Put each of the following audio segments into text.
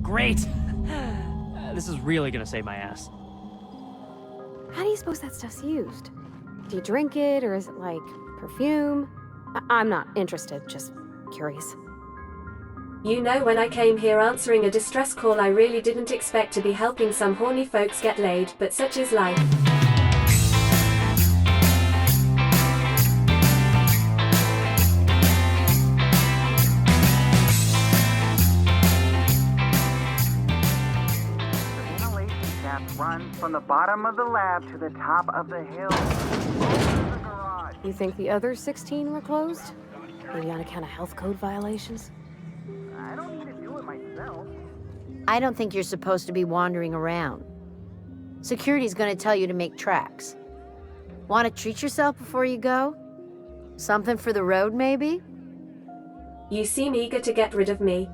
Great! This is really gonna save my ass. How do you suppose that stuff's used? Do you drink it, or is it like perfume? I'm not interested, just curious. You know, when I came here answering a distress call, I really didn't expect to be helping some horny folks get laid, but such is life. Run from the bottom of the lab to the top of the hill. Over the garage. You think the other 16 were closed? Maybe on account of health code violations? I don't need to do it myself. I don't think you're supposed to be wandering around. Security's gonna tell you to make tracks. Want to treat yourself before you go? Something for the road, maybe? You seem eager to get rid of me.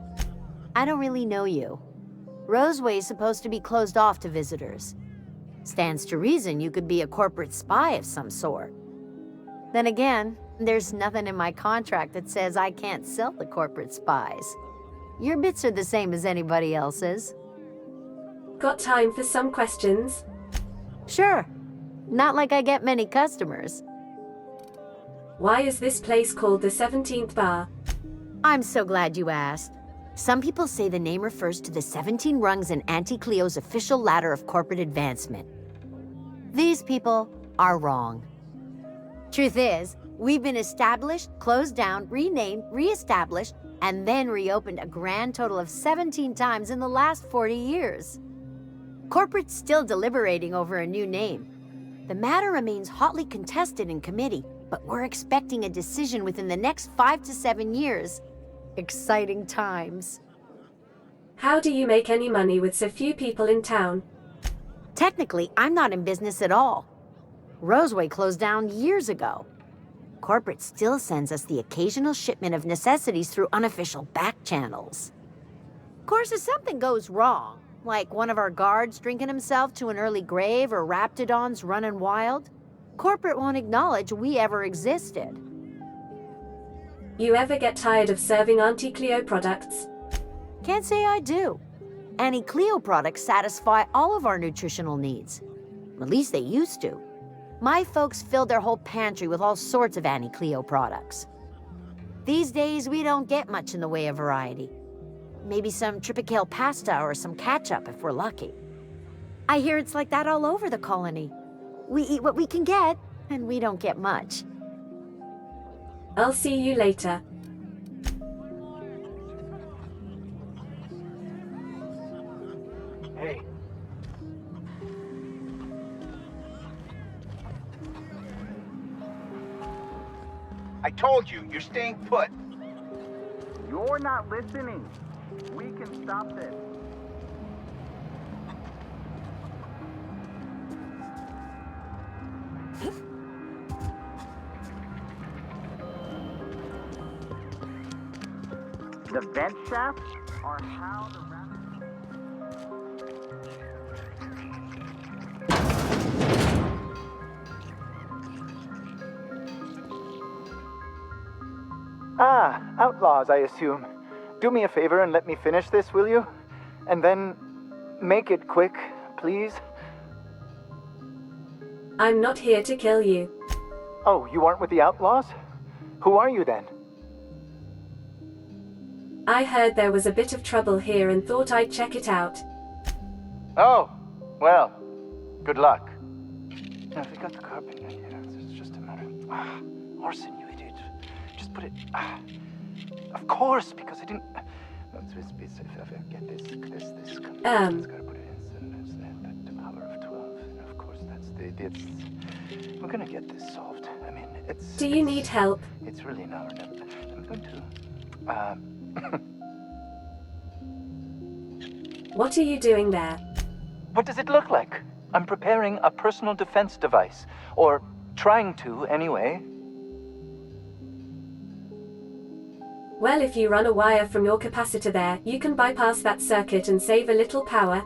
I don't really know you. Roseway's supposed to be closed off to visitors. Stands to reason you could be a corporate spy of some sort. Then again, there's nothing in my contract that says I can't sell the corporate spies. Your bits are the same as anybody else's. Got time for some questions? Sure. Not like I get many customers. Why is this place called the 17th Bar? I'm so glad you asked. Some people say the name refers to the 17 rungs in Auntie Cleo's official ladder of corporate advancement. These people are wrong. Truth is, we've been established, closed down, renamed, re-established, and then reopened a grand total of 17 times in the last 40 years. Corporate's still deliberating over a new name. The matter remains hotly contested in committee, but we're expecting a decision within the next 5 to 7 years. Exciting times. How do you make any money with so few people in town? Technically, I'm not in business at all. Roseway closed down years ago. Corporate still sends us the occasional shipment of necessities through unofficial back channels. Of course, if something goes wrong, like one of our guards drinking himself to an early grave or raptidons running wild, corporate won't acknowledge we ever existed. You ever get tired of serving Auntie Cleo products? Can't say I do. Auntie Cleo products satisfy all of our nutritional needs. At least they used to. My folks filled their whole pantry with all sorts of Auntie Cleo products. These days, we don't get much in the way of variety. Maybe some tripicale pasta or some ketchup if we're lucky. I hear it's like that all over the colony. We eat what we can get, and we don't get much. I'll see you later. Hey. I told you, you're staying put. You're not listening. We can stop this. The vent shafts are how the Outlaws, I assume. Do me a favor and let me finish this, will you? And then make it quick, please. I'm not here to kill you. Oh, you aren't with the Outlaws? Who are you then? I heard there was a bit of trouble here and thought I'd check it out. Oh, well, good luck. Now, if we got the carpet in here, it's just a matter of... Orson, you idiot. Just put it... Of course, because I didn't... If I get this... It's gotta put it in, the power of 12. And of course, that's we're gonna get this solved. I mean, it's... Do you need help? It's really not... I'm going to... What are you doing there? What does it look like? I'm preparing a personal defense device. Or trying to, anyway. Well, if you run a wire from your capacitor there, you can bypass that circuit and save a little power.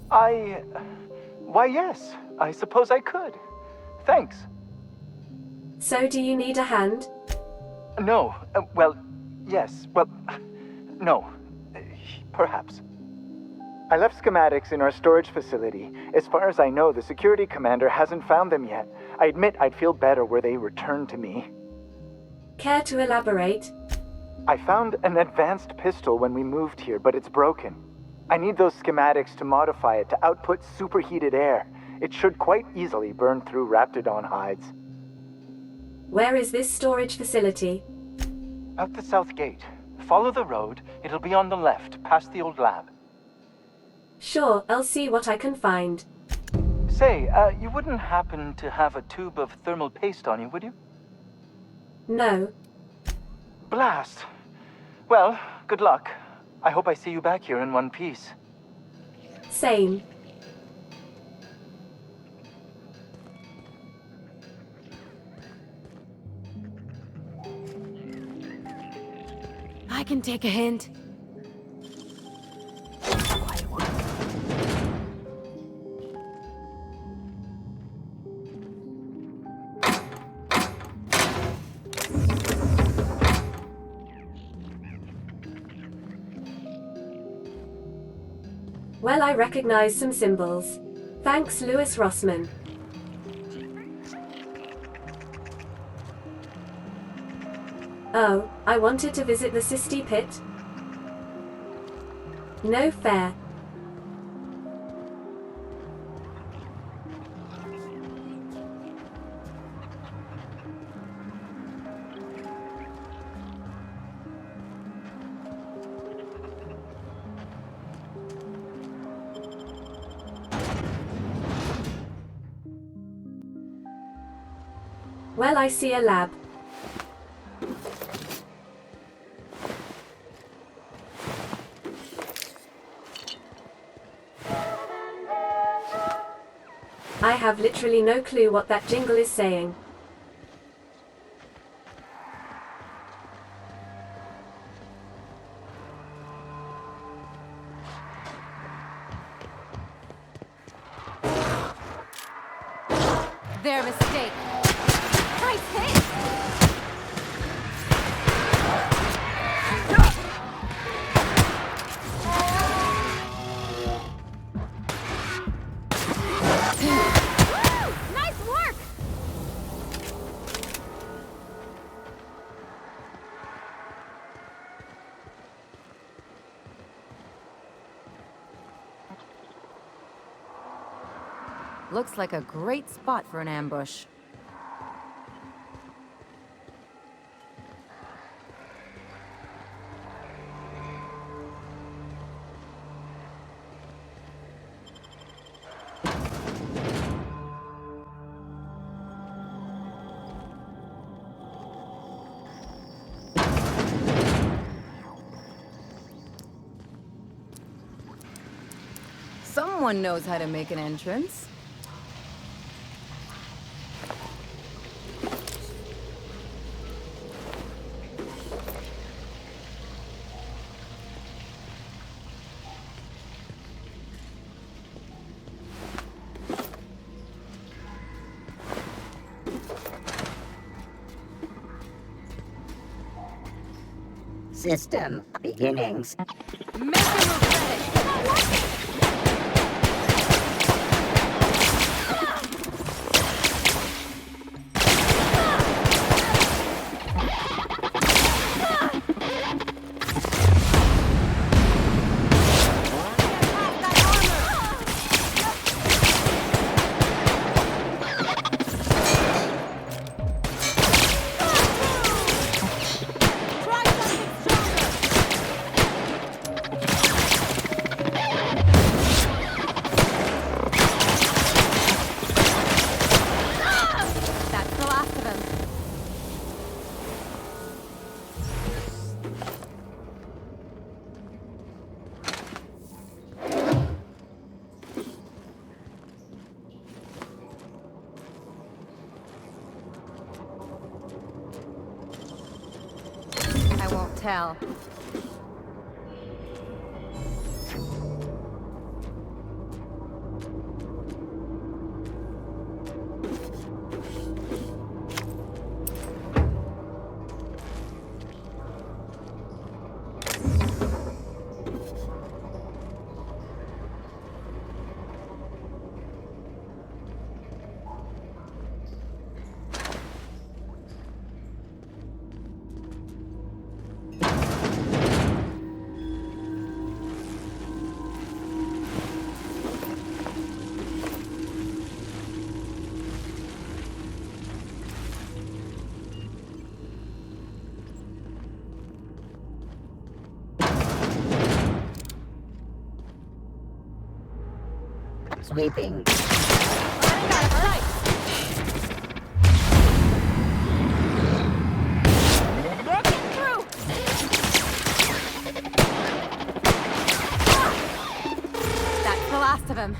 Why, yes. I suppose I could. Thanks. So do you need a hand? No. Well, yes. Well, no. Perhaps. I left schematics in our storage facility. As far as I know, the security commander hasn't found them yet. I admit I'd feel better were they returned to me. Care to elaborate? I found an advanced pistol when we moved here, but it's broken. I need those schematics to modify it to output superheated air. It should quite easily burn through Raptidon hides. Where is this storage facility? Out the south gate. Follow the road. It'll be on the left, past the old lab. Sure, I'll see what I can find. Say, you wouldn't happen to have a tube of thermal paste on you, would you? No. Blast. Well, good luck. I hope I see you back here in one piece. Same. I can take a hint. Well, I recognize some symbols. Thanks, Lewis Rossman. Oh, I wanted to visit the Sisti Pit. No fair. Well, I see a lab. I have literally no clue what that jingle is saying. Their mistake. Nice hit! Nice work! Looks like a great spot for an ambush. Someone knows how to make an entrance. System beginnings. Make a move, That's the last of them. I won't tell. sweeping. That's the last of him.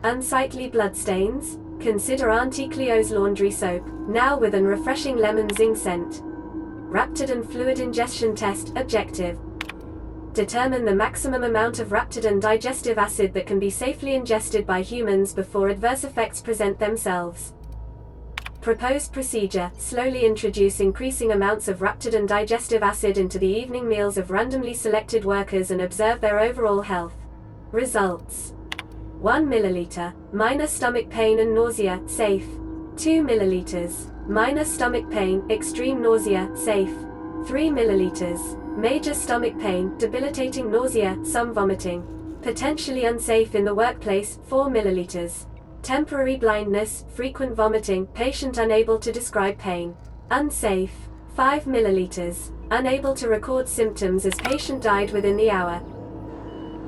Unsightly bloodstains? Consider Auntie Cleo's laundry soap, now with an refreshing lemon zing scent. Raptidin fluid ingestion test, objective. Determine the maximum amount of Raptidin digestive acid that can be safely ingested by humans before adverse effects present themselves. Proposed procedure, slowly introduce increasing amounts of Raptidin digestive acid into the evening meals of randomly selected workers and observe their overall health. Results. 1 milliliter, minor stomach pain and nausea, safe. 2 milliliters, minor stomach pain, extreme nausea, safe. 3 milliliters, major stomach pain, debilitating nausea, some vomiting. Potentially unsafe in the workplace, 4 milliliters. Temporary blindness, frequent vomiting, patient unable to describe pain. Unsafe, 5 milliliters. Unable to record symptoms as patient died within the hour.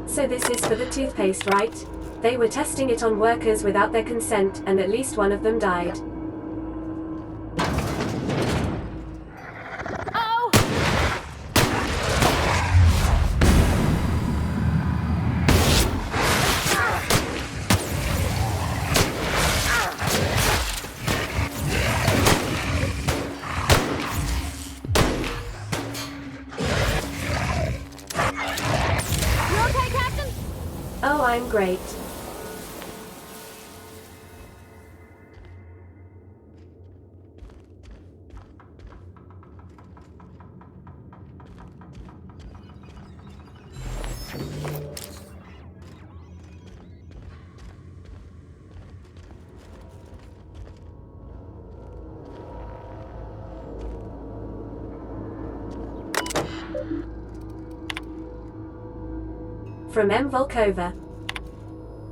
So this is for the toothpaste, right? They were testing it on workers without their consent, and at least one of them died. Oh, I'm great. From M. Volkova.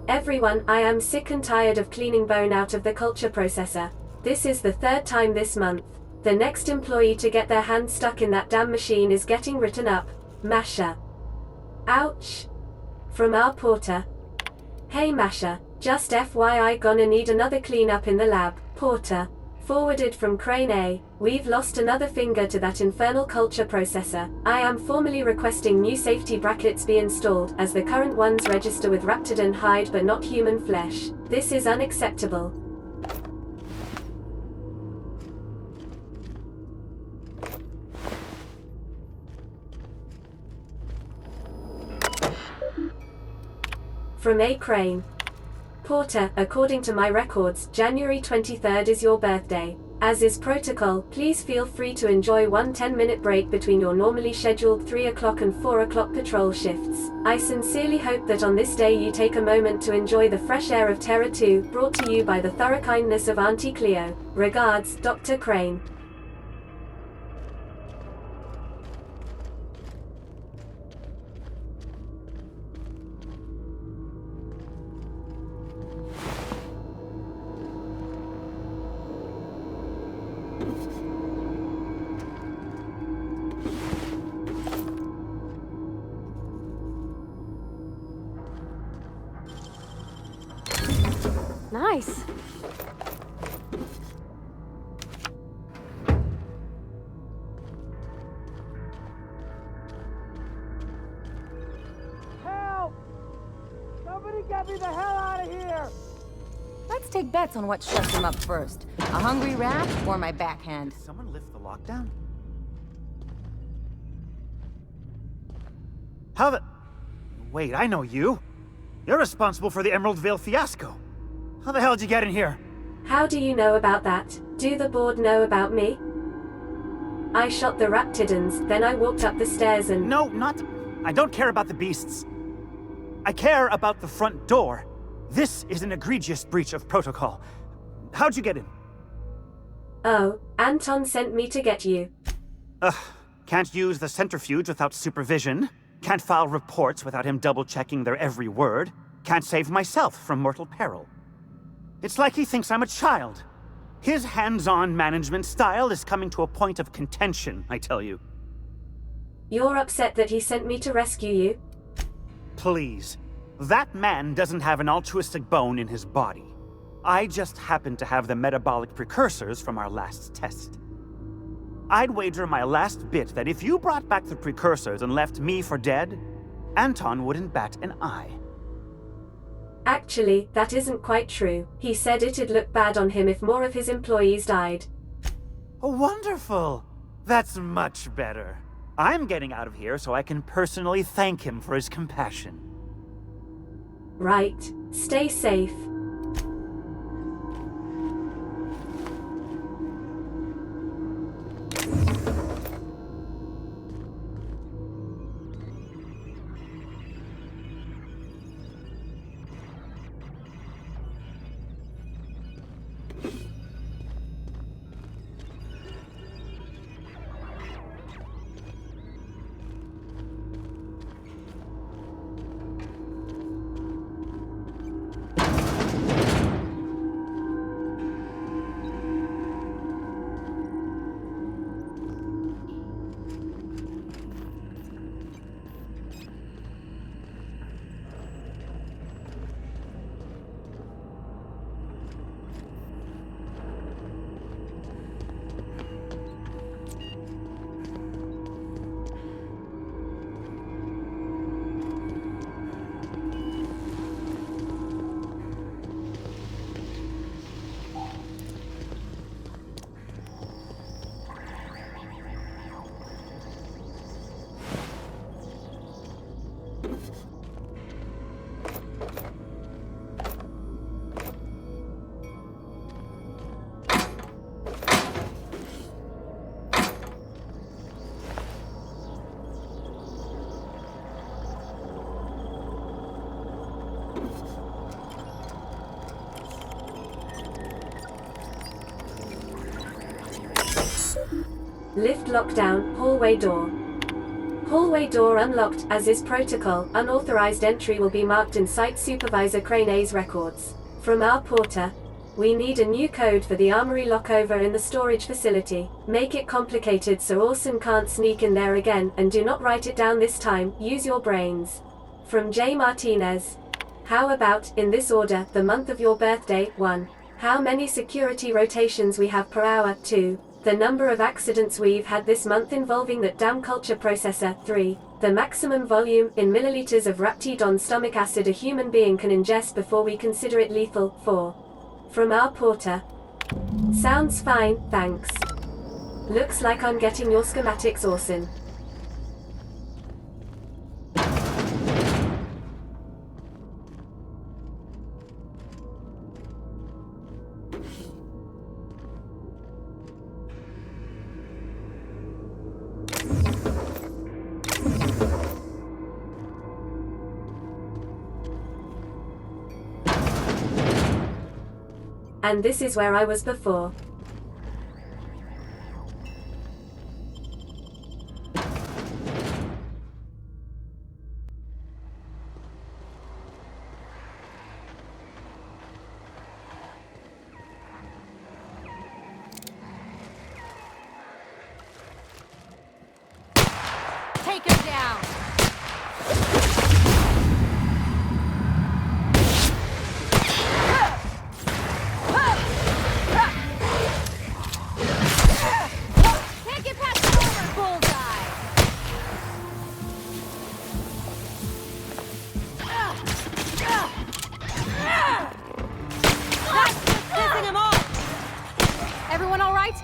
Everyone, I am sick and tired of cleaning bone out of the culture processor. This is the 3rd time this month. The next employee to get their hand stuck in that damn machine is getting written up. Masha. Ouch. From our porter. Hey Masha, just FYI gonna need another cleanup in the lab. Porter. Forwarded from Crane A. We've lost another finger to that infernal culture processor. I am formally requesting new safety brackets be installed, as the current ones register with Raptidin hide but not human flesh. This is unacceptable. From A. Crane. Porter, according to my records, January 23rd is your birthday. As is protocol, please feel free to enjoy one 10-minute break between your normally scheduled 3 o'clock and 4 o'clock patrol shifts. I sincerely hope that on this day you take a moment to enjoy the fresh air of Terra 2, brought to you by the thorough kindness of Auntie Cleo. Regards, Dr. Crane. Nice. Help! Somebody get me the hell out of here! Let's take bets on what shuts him up first. A hungry rat or my backhand? Did someone lift the lockdown? How the... Wait, I know you. You're responsible for the Emerald Vale fiasco. How the hell did you get in here? How do you know about that? Do the board know about me? I shot the Raptidons, then I walked up the stairs and... No, not... I don't care about the beasts. I care about the front door. This is an egregious breach of protocol. How'd you get in? Oh, Anton sent me to get you. Can't use the centrifuge without supervision. Can't file reports without him double-checking their every word. Can't save myself from mortal peril. It's like he thinks I'm a child. His hands-on management style is coming to a point of contention, I tell you. You're upset that he sent me to rescue you? Please. That man doesn't have an altruistic bone in his body. I just happen to have the metabolic precursors from our last test. I'd wager my last bit that if you brought back the precursors and left me for dead, Anton wouldn't bat an eye. Actually, that isn't quite true. He said it'd look bad on him if more of his employees died. Oh, wonderful! That's much better. I'm getting out of here so I can personally thank him for his compassion. Right. Stay safe. Lift lockdown, hallway door. Hallway door unlocked, as is protocol. Unauthorized entry will be marked in Site Supervisor Crane A's records. From our porter, we need a new code for the armory lockover in the storage facility. Make it complicated so Orson can't sneak in there again, and do not write it down this time, use your brains. From J. Martinez. How about, in this order, the month of your birthday, 1. How many security rotations we have per hour, 2. The number of accidents we've had this month involving that damn culture processor, 3. The maximum volume, in milliliters of Raptidon stomach acid a human being can ingest before we consider it lethal, 4. From our porter. Sounds fine, thanks. Looks like I'm getting your schematics, Orson. And this is where I was before. Take him down! Everyone all right?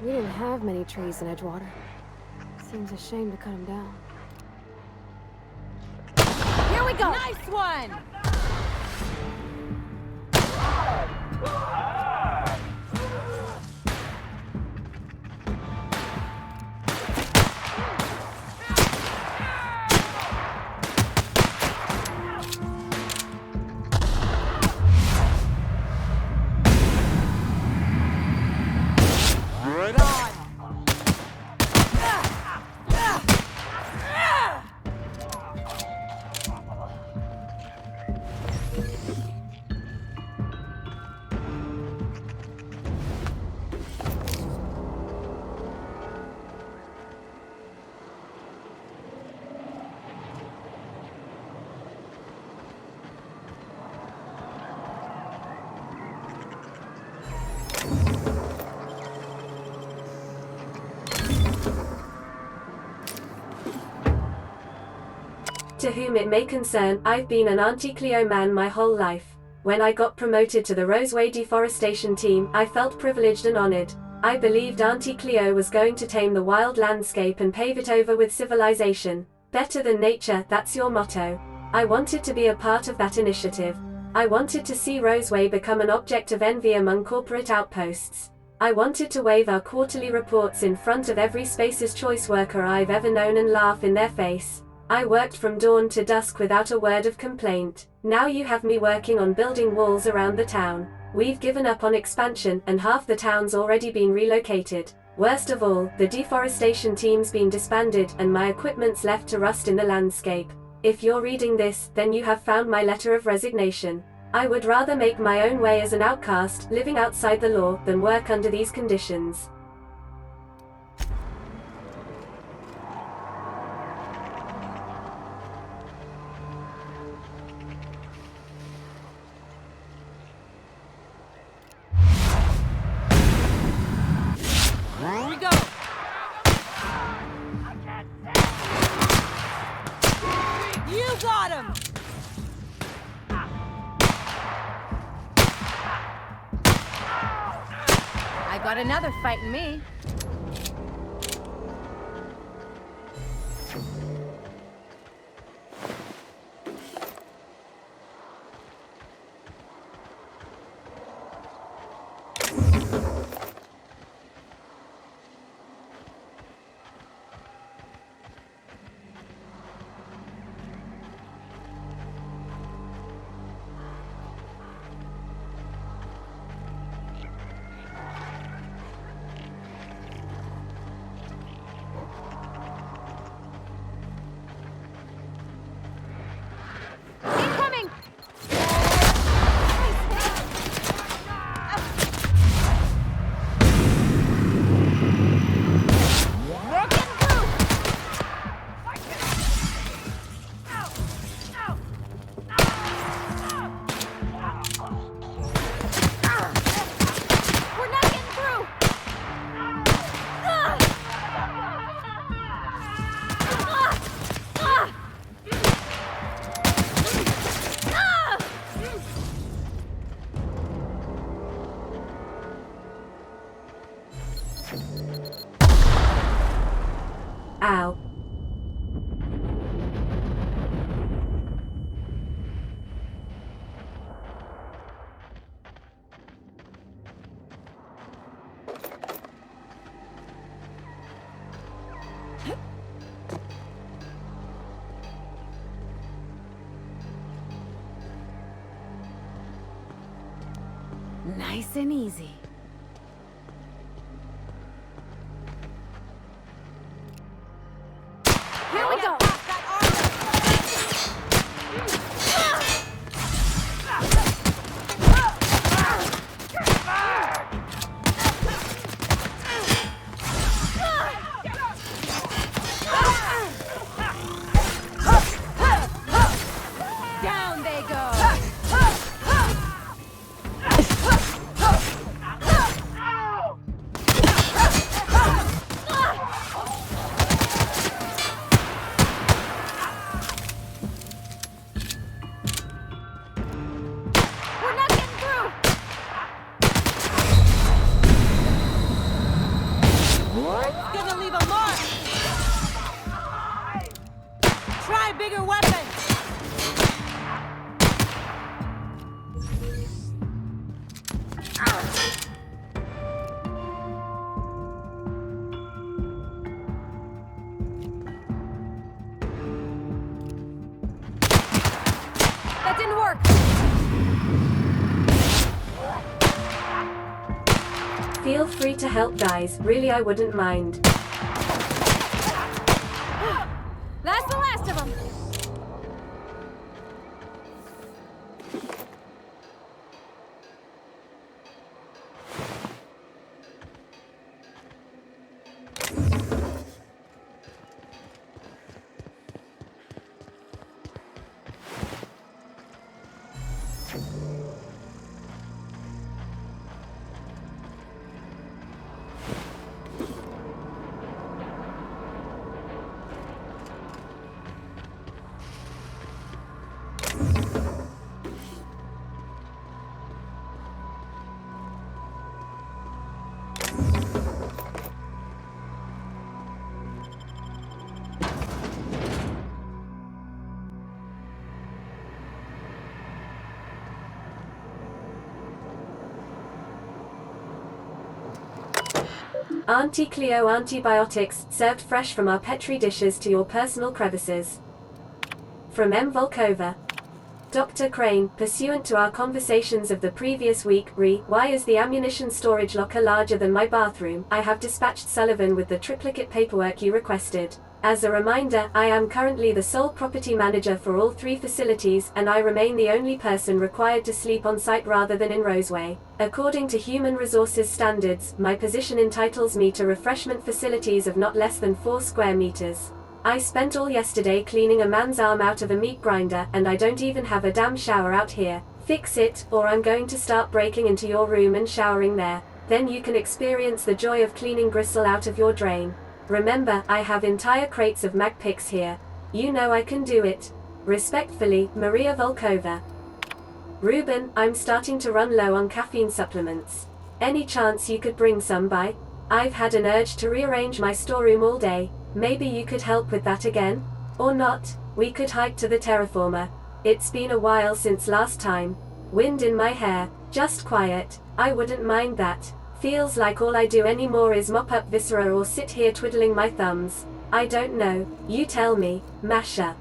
We didn't have many trees in Edgewater. Seems a shame to cut them down. Here we go! Nice one! To whom it may concern, I've been an Auntie Cleo man my whole life. When I got promoted to the Roseway deforestation team, I felt privileged and honored. I believed Auntie Cleo was going to tame the wild landscape and pave it over with civilization. Better than nature, that's your motto. I wanted to be a part of that initiative. I wanted to see Roseway become an object of envy among corporate outposts. I wanted to wave our quarterly reports in front of every Space's Choice worker I've ever known and laugh in their face. I worked from dawn to dusk without a word of complaint. Now you have me working on building walls around the town. We've given up on expansion, and half the town's already been relocated. Worst of all, the deforestation team's been disbanded, and my equipment's left to rust in the landscape. If you're reading this, then you have found my letter of resignation. I would rather make my own way as an outcast, living outside the law, than work under these conditions. Got another fighting me. Ow. Nice and easy. Here we go! Down they go. bigger weapon! That didn't work! Feel free to help, guys. Really, I wouldn't mind. That's the last of them! Auntie Cleo antibiotics, served fresh from our Petri dishes to your personal crevices. From M. Volkova. Dr. Crane, pursuant to our conversations of the previous week, why is the ammunition storage locker larger than my bathroom? I have dispatched Sullivan with the triplicate paperwork you requested. As a reminder, I am currently the sole property manager for all 3 facilities, and I remain the only person required to sleep on site rather than in Roseway. According to human resources standards, my position entitles me to refreshment facilities of not less than 4 square meters. I spent all yesterday cleaning a man's arm out of a meat grinder, and I don't even have a damn shower out here. Fix it, or I'm going to start breaking into your room and showering there. Then you can experience the joy of cleaning gristle out of your drain. Remember, I have entire crates of mag picks here. You know I can do it. Respectfully, Maria Volkova. Ruben, I'm starting to run low on caffeine supplements. Any chance you could bring some by? I've had an urge to rearrange my storeroom all day. Maybe you could help with that again? Or not, we could hike to the terraformer. It's been a while since last time. Wind in my hair, just quiet, I wouldn't mind that. Feels like all I do anymore is mop up viscera or sit here twiddling my thumbs. I don't know, you tell me, Masha.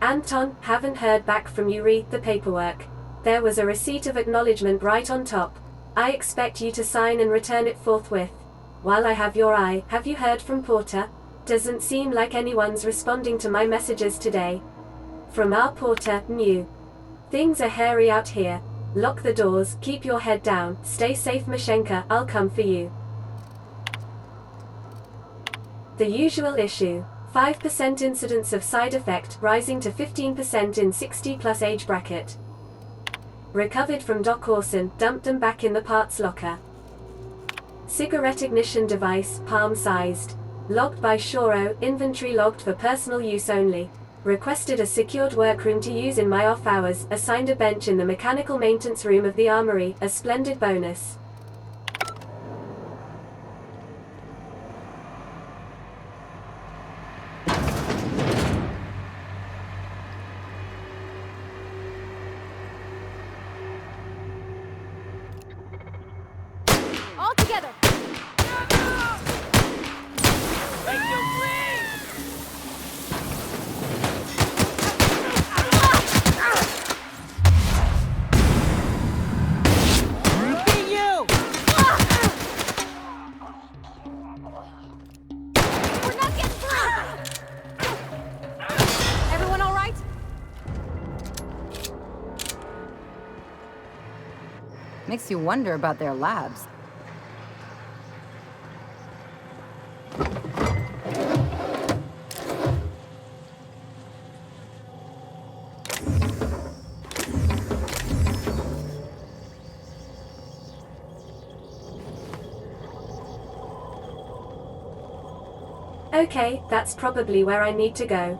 Anton, haven't heard back from you. Read the paperwork. There was a receipt of acknowledgement right on top. I expect you to sign and return it forthwith. While I have your eye, have you heard from Porter? Doesn't seem like anyone's responding to my messages today. From our Porter, new. Things are hairy out here. Lock the doors, keep your head down, stay safe Mashenka, I'll come for you. The usual issue. 5% incidence of side effect, rising to 15% in 60+ age bracket. Recovered from Doc Orson, dumped them back in the parts locker. Cigarette ignition device, palm-sized. Logged by Shoro, inventory logged for personal use only. Requested a secured workroom to use in my off hours, assigned a bench in the mechanical maintenance room of the armory, a splendid bonus. All together! Makes you wonder about their labs. Okay, that's probably where I need to go.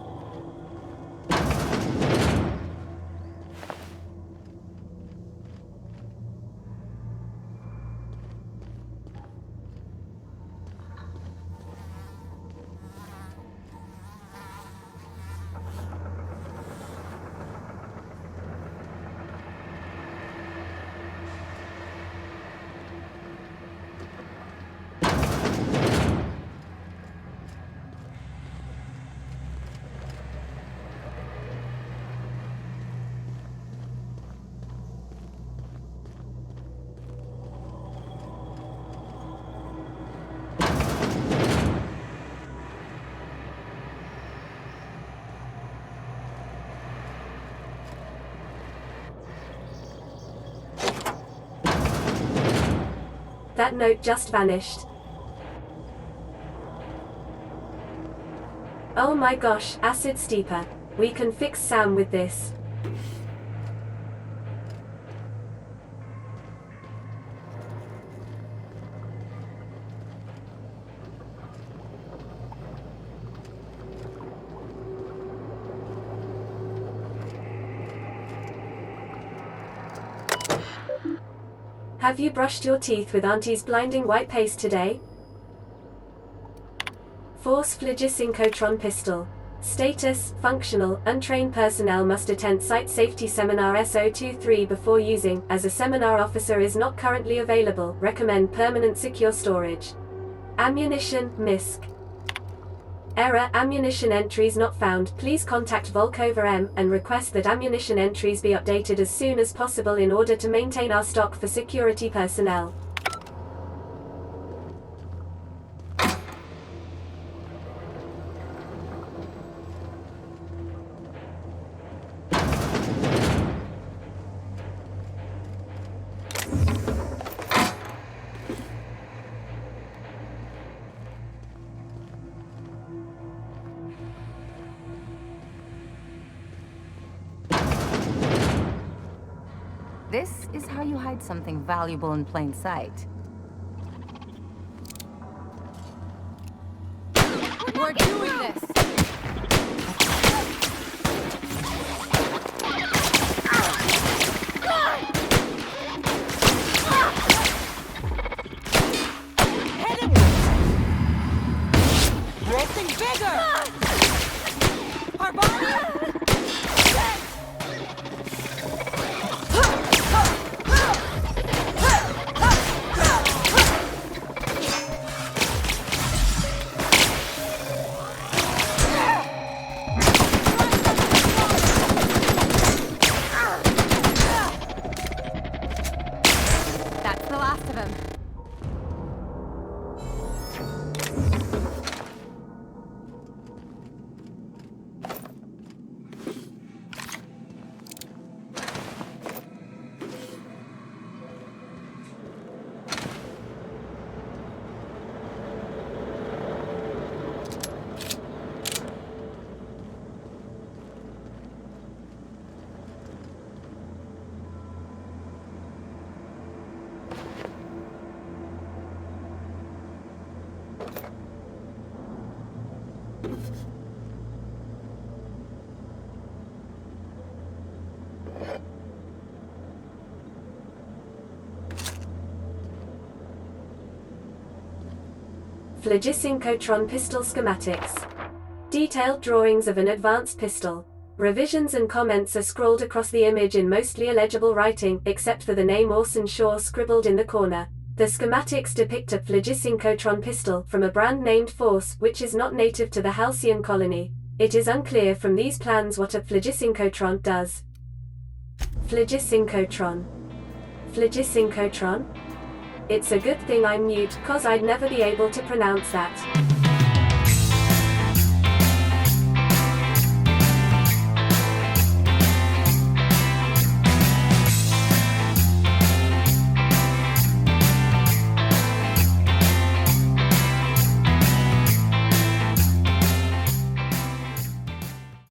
That note just vanished. Oh my gosh, acid steeper. We can fix Sam with this. Have you brushed your teeth with Auntie's blinding white paste today? Force Phlogisynchotron pistol. Status, functional, untrained personnel must attend Site Safety Seminar SO23 before using, as a seminar officer is not currently available, recommend permanent secure storage. Ammunition, MISC. Error, ammunition entries not found. Please contact Volkova M and request that ammunition entries be updated as soon as possible in order to maintain our stock for security personnel. This is how you hide something valuable in plain sight. We're doing this! Something bigger! Our body! That's the last of him. Phlogisynchotron pistol schematics. Detailed drawings of an advanced pistol. Revisions and comments are scrawled across the image in mostly illegible writing, except for the name Orson Shaw scribbled in the corner. The schematics depict a Phlogisynchotron pistol from a brand named Force, which is not native to the Halcyon colony. It is unclear from these plans what a Phlogisynchotron does. Phlogisynchotron. Phlogisynchotron? It's a good thing I'm mute, 'cause I'd never be able to pronounce that.